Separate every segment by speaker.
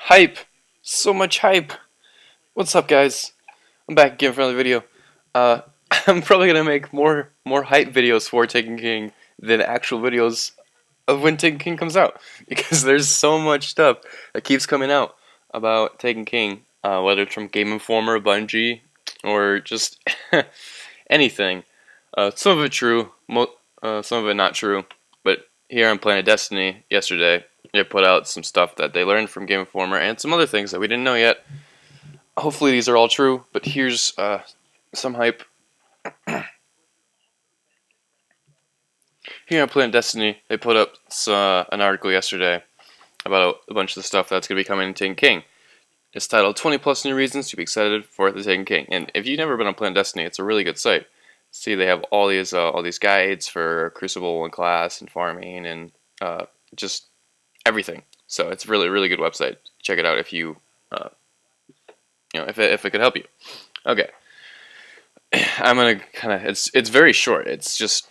Speaker 1: Hype! So much hype! What's up, guys? I'm back again for another video. Uh, I'm probably gonna make more hype videos for Taken King than actual videos of when Taken King comes out because there's so much stuff that keeps coming out about Taken King, whether it's from Game Informer, Bungie, or just anything. Some of it true, some of it not true. But here on Planet Destiny yesterday, they put out some stuff that they learned from Game Informer and some other things that we didn't know yet. Hopefully these are all true, but here's some hype. Here on Planet Destiny, they put up an article yesterday about a bunch of the stuff that's going to be coming in Taken King. It's titled 20 plus new reasons to be excited for the Taken King. And if you've never been on Planet Destiny, it's a really good site. See, they have all these guides for Crucible and class and farming and just everything. So it's really good website. Check it out if you if it could help you. Okay, I'm gonna kind of it's very short. It's just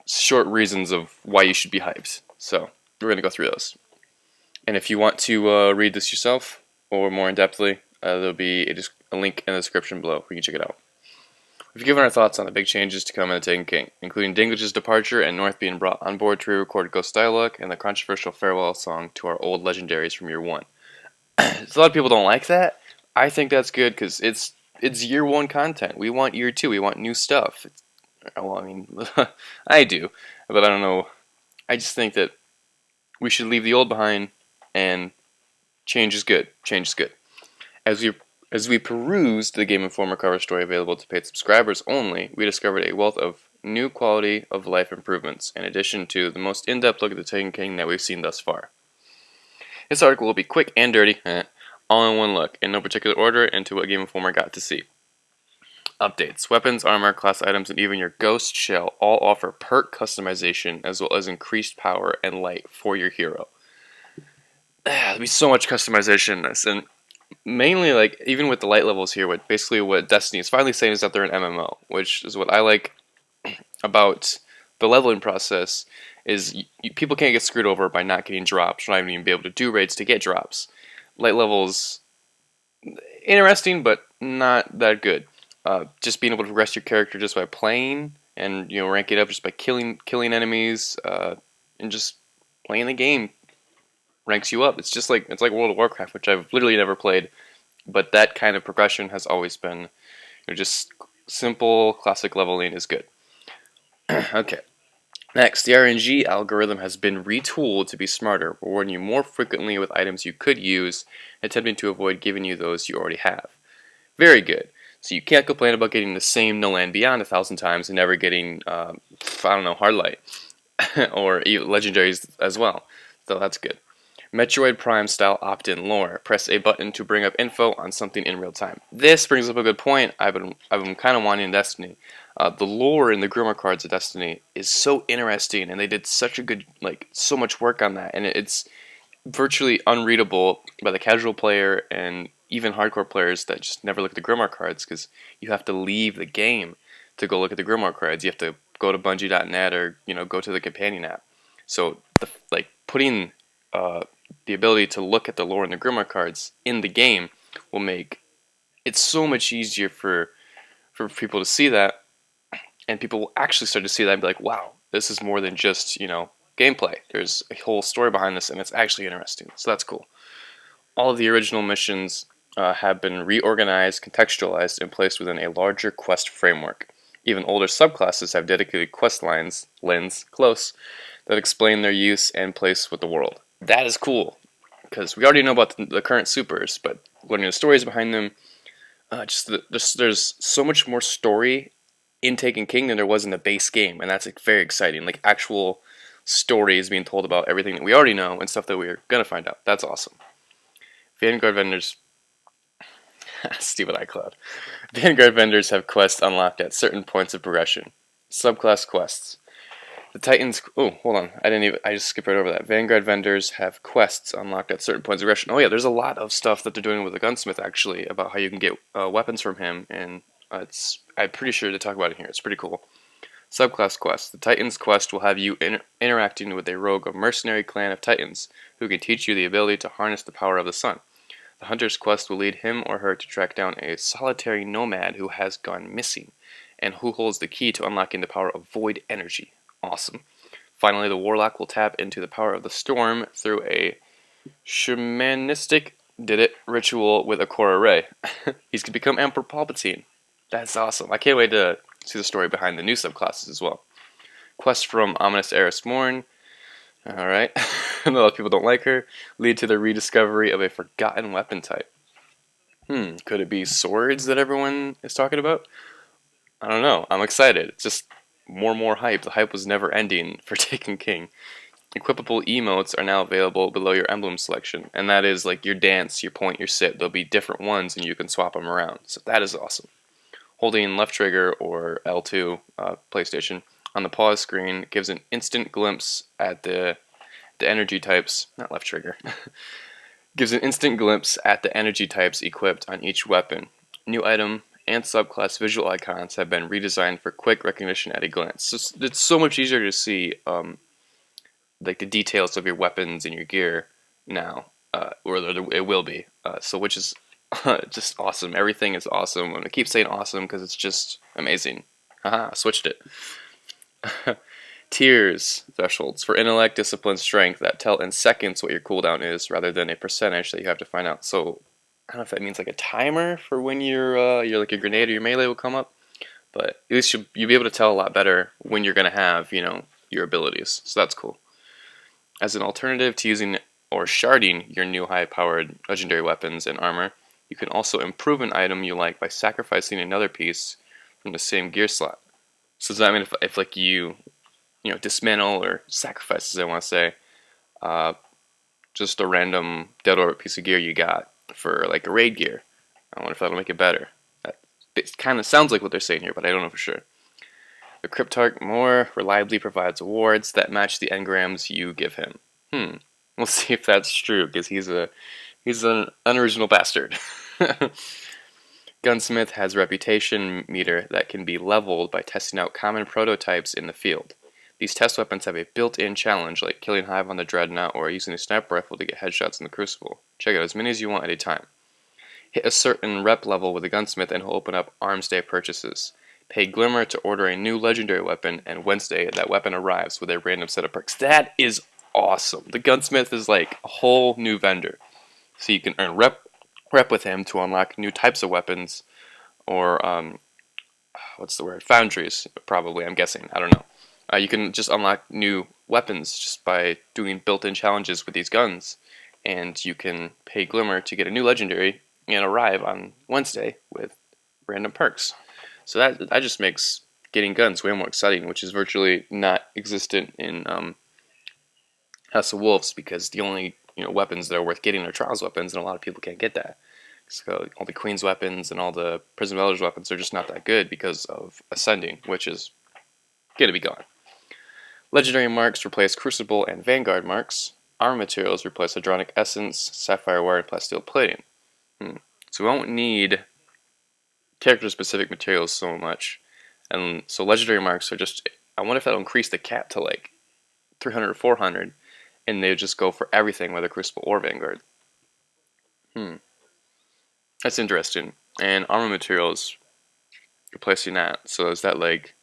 Speaker 1: short reasons of why you should be hyped. So we're gonna go through those. And if you want to read this yourself or more in depthly, there'll be a link in the description below where you can check it out. We've given our thoughts on the big changes to come in the Taken King, including Dinklage's departure and North being brought on board to re-record Ghost Dialogue and the controversial farewell song to our old legendaries from year one. A lot of people don't like that. I think that's good because it's year one content. We want year two. We want new stuff. Well, I mean, I do, but I don't know. I just think that we should leave the old behind, and change is good. Change is good. As we perused the Game Informer cover story available to paid subscribers only, we discovered a wealth of new quality of life improvements, in addition to the most in-depth look at the Taken King that we've seen thus far. This article will be quick and dirty, all in one look, in no particular order, into what Game Informer got to see. Updates. Weapons, armor, class items, and even your ghost shell all offer perk customization as well as increased power and light for your hero. There'll be so much customization in this, and mainly, like, even with the light levels here, what Destiny is finally saying is that they're an MMO, which is what I like about the leveling process. Is people can't get screwed over by not getting drops, or not even be able to do raids to get drops. Light levels, interesting, but not that good. Just being able to progress your character just by playing, and rank it up just by killing enemies, and just playing the game ranks you up. It's like World of Warcraft, which I've literally never played, but that kind of progression has always been just simple classic leveling is good. Okay. Next, the RNG algorithm has been retooled to be smarter, rewarding you more frequently with items you could use, attempting to avoid giving you those you already have. Very good. So you can't complain about getting the same No Land Beyond 1,000 times and never getting, Hardlight, or legendaries as well. So that's good. Metroid Prime style opt-in lore. Press a button to bring up info on something in real time. This brings up a good point I've been kind of wanting in Destiny. The lore in the Grimoire cards of Destiny is so interesting, and they did such a good, so much work on that, and it's virtually unreadable by the casual player and even hardcore players that just never look at the Grimoire cards, because you have to leave the game to go look at the Grimoire cards. You have to go to Bungie.net or go to the companion app. So putting the ability to look at the lore in the Grimoire cards in the game will make it so much easier for people to see that, and people will actually start to see that and be like, wow, this is more than just gameplay. There's a whole story behind this, and it's actually interesting. So that's cool. All of the original missions have been reorganized, contextualized, and placed within a larger quest framework. Even older subclasses have dedicated quest lines, close, that explain their use and place with the world. That is cool, because we already know about the current supers, but learning the stories behind them, there's so much more story in Taken King than there was in the base game, and that's very exciting. Like, actual stories being told about everything that we already know and stuff that we're gonna find out. That's awesome. Vanguard vendors, stupid iCloud. Vanguard vendors have quests unlocked at certain points of progression. Subclass quests. The Titans. Oh, hold on. I just skipped right over that. Vanguard vendors have quests unlocked at certain points of progression. Oh yeah, there's a lot of stuff that they're doing with the gunsmith actually about how you can get weapons from him, and I'm pretty sure to talk about it here. It's pretty cool. Subclass quests. The Titans quest will have you interacting with a rogue or mercenary clan of Titans who can teach you the ability to harness the power of the sun. The hunter's quest will lead him or her to track down a solitary nomad who has gone missing, and who holds the key to unlocking the power of void energy. Awesome. Finally, the warlock will tap into the power of the storm through a shamanistic ritual with a core array. He's gonna become Emperor Palpatine. That's awesome. I can't wait to see the story behind the new subclasses as well. Quest from Ominous Eris Morn. Alright. A lot of people don't like her. Lead to the rediscovery of a forgotten weapon type. Could it be swords that everyone is talking about? I don't know. I'm excited. It's just more hype. The hype was never ending for Taken King. Equipable emotes are now available below your emblem selection, and that is like your dance, your point, your sit. There'll be different ones, and you can swap them around. So that is awesome. Holding left trigger or L2 PlayStation on the pause screen gives an instant glimpse at the energy types. Not left trigger. Gives an instant glimpse at the energy types equipped on each weapon. New item and subclass visual icons have been redesigned for quick recognition at a glance. So it's so much easier to see like the details of your weapons and your gear now, or it will be. So which is just awesome. Everything is awesome. I'm gonna keep saying awesome because it's just amazing. Haha, switched it. Tiers thresholds for intellect, discipline, strength that tell in seconds what your cooldown is, rather than a percentage that you have to find out. So I don't know if that means like a timer for when your like your grenade or your melee will come up, but at least you'll be able to tell a lot better when you're gonna have your abilities. So that's cool. As an alternative to using or sharding your new high-powered legendary weapons and armor, you can also improve an item you like by sacrificing another piece from the same gear slot. So does that mean if like you dismantle or sacrifice, as I want to say, just a random dead orbit piece of gear you got for like a raid gear, I wonder if that'll make it better. It kind of sounds like what they're saying here, but I don't know for sure. The Cryptarch more reliably provides awards that match the engrams you give him. We'll see if that's true, because he's an unoriginal bastard. Gunsmith has reputation meter that can be leveled by testing out common prototypes in the field. These test weapons have a built-in challenge, like killing Hive on the Dreadnought or using a sniper rifle to get headshots in the Crucible. Check out as many as you want at a time. Hit a certain rep level with a gunsmith and he'll open up Arms Day purchases. Pay Glimmer to order a new legendary weapon, and Wednesday that weapon arrives with a random set of perks. That is awesome. The gunsmith is like a whole new vendor. So you can earn rep with him to unlock new types of weapons, or what's the word? Foundries, probably, I'm guessing. I don't know. You can just unlock new weapons just by doing built-in challenges with these guns, and you can pay Glimmer to get a new legendary and arrive on Wednesday with random perks. So that just makes getting guns way more exciting, which is virtually not existent in House of Wolves, because the only weapons that are worth getting are Trials weapons, and a lot of people can't get that. So all the Queen's weapons and all the Prison of Elders weapons are just not that good because of Ascending, which is going to be gone. Legendary marks replace Crucible and Vanguard marks. Armor materials replace Hadronic Essence, Sapphire Wire, and Plasteel Plating. So we won't need character-specific materials so much. And so legendary marks are just, I wonder if that'll increase the cap to like 300 or 400, and they just go for everything, whether Crucible or Vanguard. That's interesting. And armor materials, replacing that. So is that like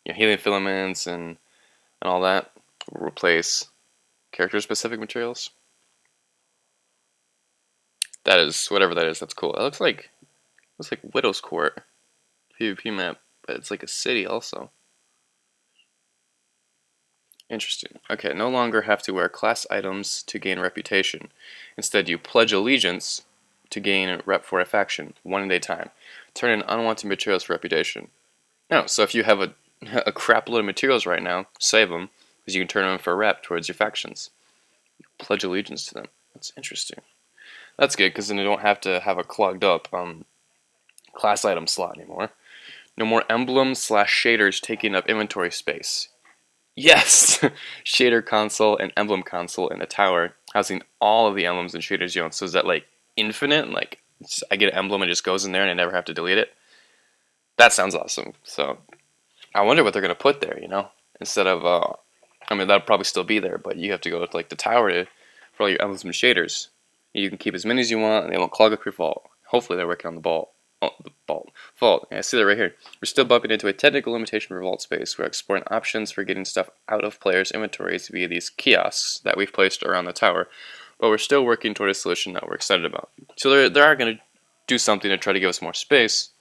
Speaker 1: helium filaments and all that will replace character-specific materials? That is, whatever that is, that's cool. It looks like Widow's Court PvP map, but it's like a city also. Interesting. Okay, no longer have to wear class items to gain reputation. Instead, you pledge allegiance to gain rep for a faction, one at a time. Turn in unwanted materials for reputation. No, so if you have a crap load of materials right now, save them, because you can turn them for rep towards your factions. You pledge allegiance to them. That's interesting. That's good, because then you don't have to have a clogged up class item slot anymore. No more emblems / shaders taking up inventory space. Yes! Shader console and emblem console in the tower, housing all of the emblems and shaders you own. So is that like infinite? Like I get an emblem and it just goes in there and I never have to delete it? That sounds awesome. So I wonder what they're going to put there, instead of, I mean, that'll probably still be there, but you have to go to like the tower for all your emblems and shaders. You can keep as many as you want, and they won't clog up your vault. Hopefully, they're working on the ball. Oh, the vault. Yeah, I see that right here. We're still bumping into a technical limitation for vault space. We're exploring options for getting stuff out of players' inventories via these kiosks that we've placed around the tower, but we're still working toward a solution that we're excited about. So they are going to do something to try to give us more space,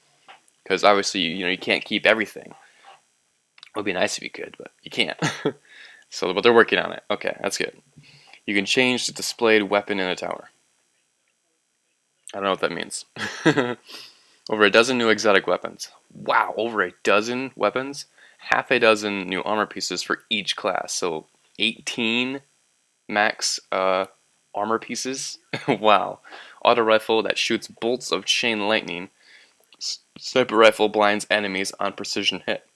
Speaker 1: because obviously, you can't keep everything. It would be nice if you could, but you can't. But they're working on it. Okay, that's good. You can change the displayed weapon in a tower. I don't know what that means. Over a dozen new exotic weapons. Wow, over a dozen weapons? Half a dozen new armor pieces for each class. So 18 max armor pieces. Wow. Auto rifle that shoots bolts of chain lightning. Sniper rifle blinds enemies on precision hit.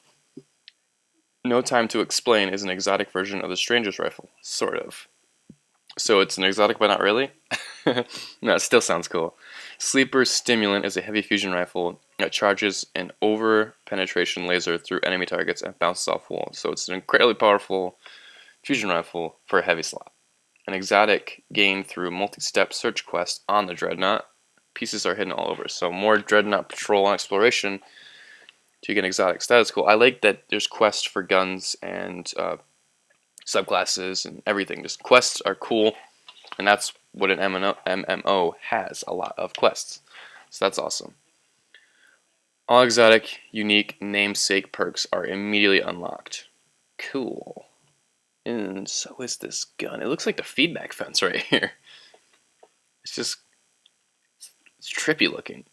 Speaker 1: No Time to Explain is an exotic version of the Stranger's Rifle. Sort of. So it's an exotic, but not really? No, it still sounds cool. Sleeper Stimulant is a heavy fusion rifle that charges an over-penetration laser through enemy targets and bounces off walls. So it's an incredibly powerful fusion rifle for a heavy slot. An exotic gained through multi-step search quest on the Dreadnought. Pieces are hidden all over. So more Dreadnought patrol and exploration to get exotics. That is cool. I like that there's quests for guns and subclasses and everything. Just quests are cool, and that's what an MMO has, a lot of quests. So that's awesome. All exotic, unique, namesake perks are immediately unlocked. Cool. And so is this gun. It looks like the feedback fence right here. It's trippy looking.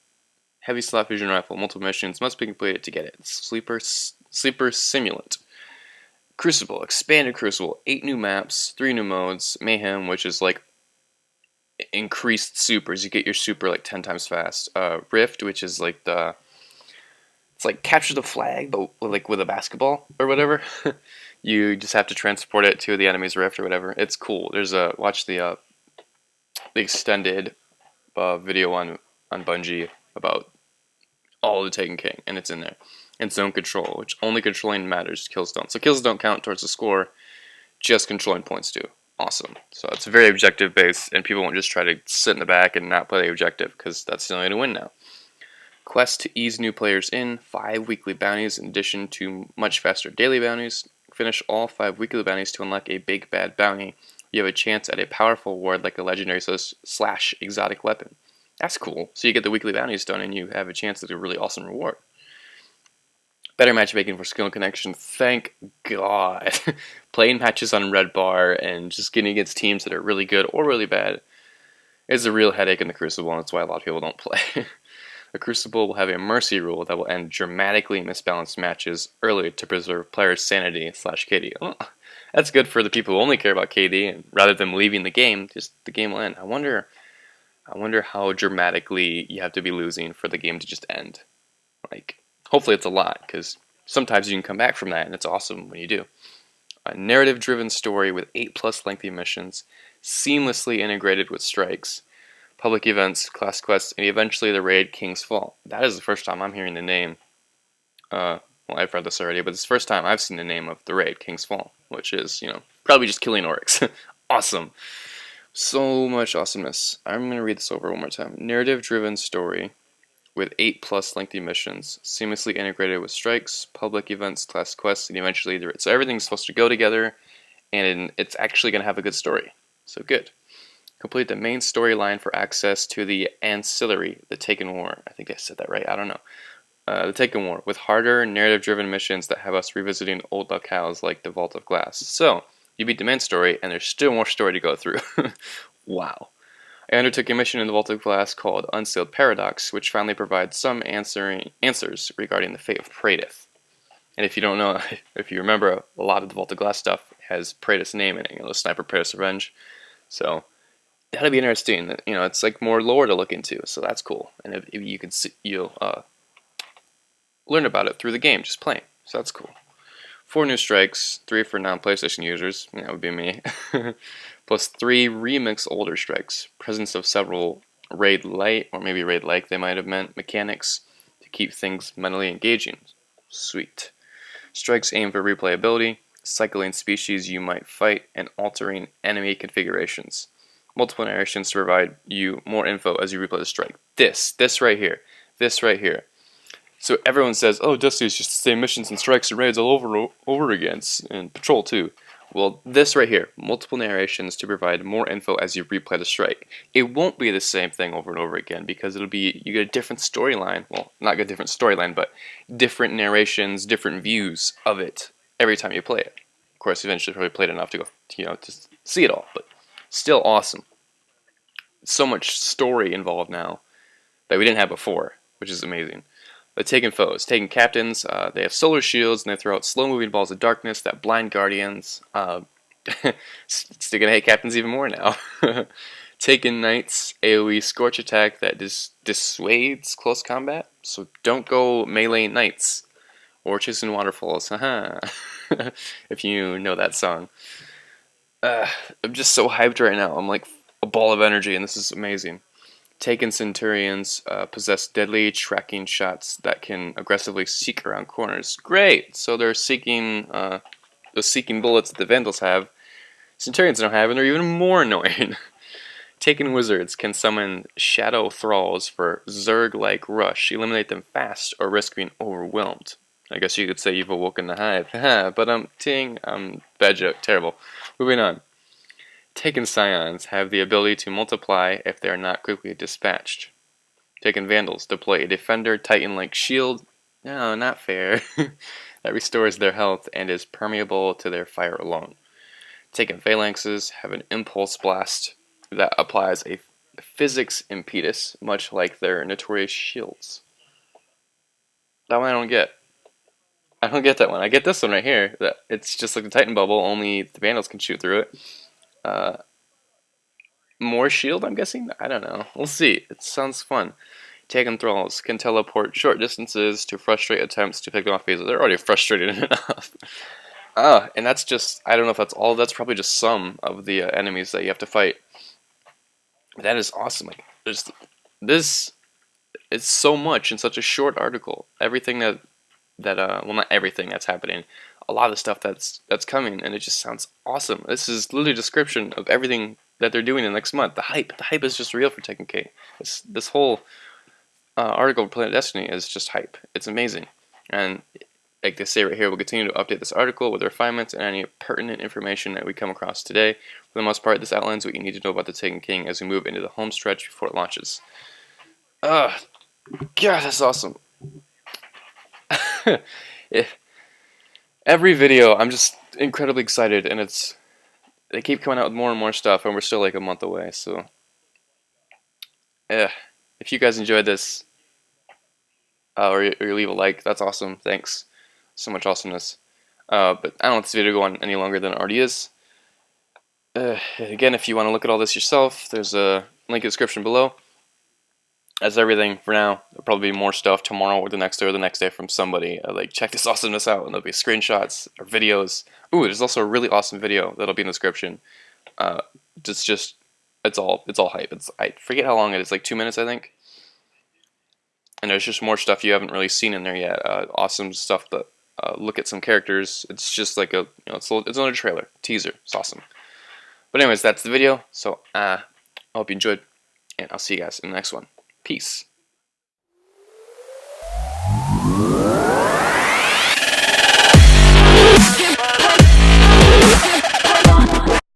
Speaker 1: Heavy slot fusion rifle, multiple missions must be completed to get it. Sleeper Simulant. Crucible, expanded Crucible, 8 new maps, 3 new modes, Mayhem, which is like increased supers. You get your super like 10 times fast. Rift, which is like it's like capture the flag, but like with a basketball or whatever. You just have to transport it to the enemy's rift or whatever. It's cool. There's watch the extended video on Bungie about all of the Taken King, and it's in there. And zone control, which only controlling matters, kills don't. So kills don't count towards the score, just controlling points do. Awesome. So it's very objective based, and people won't just try to sit in the back and not play the objective, because that's the only way to win now. Quest to ease new players in, 5 weekly bounties in addition to much faster daily bounties. Finish all 5 weekly bounties to unlock a big bad bounty. You have a chance at a powerful reward like a legendary / exotic weapon. That's cool. So you get the weekly bounties done and you have a chance at a really awesome reward. Better matchmaking for skill and connection. Thank God. Playing matches on Red Bar and just getting against teams that are really good or really bad is a real headache in the Crucible, and that's why a lot of people don't play. The Crucible will have a mercy rule that will end dramatically misbalanced matches early to preserve players' sanity / KD. Well, that's good for the people who only care about KD, and rather than leaving the game, just the game will end. I wonder how dramatically you have to be losing for the game to just end. Like, hopefully it's a lot, because sometimes you can come back from that, and it's awesome when you do. A narrative-driven story with 8+ lengthy missions, seamlessly integrated with strikes, public events, class quests, and eventually the raid King's Fall. That is the first time I'm hearing the name. Well, I've read this already, but it's the first time I've seen the name of the raid King's Fall, which is, probably just killing orcs. Awesome. So much awesomeness. I'm going to read this over one more time. Narrative-driven story with 8+ lengthy missions, seamlessly integrated with strikes, public events, class quests, and eventually the raid. So everything's supposed to go together, and it's actually going to have a good story. So good. Complete the main storyline for access to the ancillary, the Taken War. I think I said that right. I don't know. The Taken War, with harder, narrative-driven missions that have us revisiting old locales like the Vault of Glass. So, you beat the main story, and there's still more story to go through. Wow. I undertook a mission in the Vault of Glass called Unsealed Paradox, which finally provides some answers regarding the fate of Praedyth. And if you don't know, if you remember, a lot of the Vault of Glass stuff has Praedyth's name in it, the Sniper Praedyth's Revenge. So, that'll be interesting. It's like more lore to look into, so that's cool. And if you can see, you'll learn about it through the game, just playing. So that's cool. 4 new strikes, 3 for non-PlayStation users, that would be me, plus 3 remix older strikes. Presence of several raid light, or maybe raid like they might have meant, mechanics to keep things mentally engaging. Sweet. Strikes aim for replayability, cycling species you might fight, and altering enemy configurations. multiple narrations to provide you more info as you replay the strike. This right here, this right here. So everyone says, oh, Destiny is just the same missions and strikes and raids all over again, and Patrol too. Well, this right here, multiple narrations to provide more info as you replay the strike. It won't be the same thing over and over again because it'll be, you get a different storyline. Well, not a different storyline, but different narrations, different views of it every time you play it. Of course, eventually probably played enough to go, to see it all, but still awesome. So much story involved now that we didn't have before, which is amazing. The Taken Foes. Taken Captains, they have solar shields, and they throw out slow-moving balls of darkness that blind Guardians. Still gonna hate Captains even more now. Taken Knights, AoE Scorch attack that dissuades close combat, so don't go melee Knights or chasing waterfalls, haha. If you know that song. I'm just so hyped right now. I'm like a ball of energy, and this is amazing. Taken Centurions possess deadly tracking shots that can aggressively seek around corners. Great! So they're seeking those seeking bullets that the Vandals have. Centurions don't have, and they're even more annoying. Taken Wizards can summon Shadow Thralls for Zerg-like rush. Eliminate them fast or risk being overwhelmed. I guess you could say you've awoken the hive. But bad joke, terrible. Moving on. Taken Scions have the ability to multiply if they are not quickly dispatched. Taken Vandals deploy a Defender Titan-like shield. No, not fair. That restores their health and is permeable to their fire alone. Taken Phalanxes have an Impulse Blast that applies a physics impetus, much like their Notorious Shields. That one I don't get. I don't get that one. I get this one right here. That it's just like the Titan Bubble, only the Vandals can shoot through it. More shield, I'm guessing? I don't know. We'll see. It sounds fun. Taken Thralls can teleport short distances to frustrate attempts to pick them off phases. They're already frustrated enough. And that's just, I don't know if that's all, that's probably just some of the enemies that you have to fight. That is awesome. Like, this, it's so much in such a short article. Everything well, not everything that's happening. A lot of stuff that's coming, and it just sounds awesome. This is literally a description of everything that they're doing in the next month. The hype is just real for Tekken K. This whole article for Planet Destiny is just hype. It's amazing, and like they say right here, we'll continue to update this article with refinements and any pertinent information that we come across today. For the most part, this outlines what you need to know about the Taken King as we move into the home stretch before it launches. God, that's awesome. Every video, I'm just incredibly excited, and they keep coming out with more and more stuff, and we're still like a month away, so if you guys enjoyed this, or you leave a like, that's awesome. Thanks. So much awesomeness. But I don't want this video to go on any longer than it already is. Again, if you want to look at all this yourself, there's a link in the description below. That's everything for now. There'll probably be more stuff tomorrow or the next day from somebody. Like, check this awesomeness out, and there'll be screenshots or videos. Ooh, there's also a really awesome video that'll be in the description. It's all hype. I forget how long it is, like 2 minutes, I think. And there's just more stuff you haven't really seen in there yet. Awesome stuff that look at some characters. It's just like it's another trailer, teaser. It's awesome. But anyways, that's the video. So I hope you enjoyed, and I'll see you guys in the next one. Peace.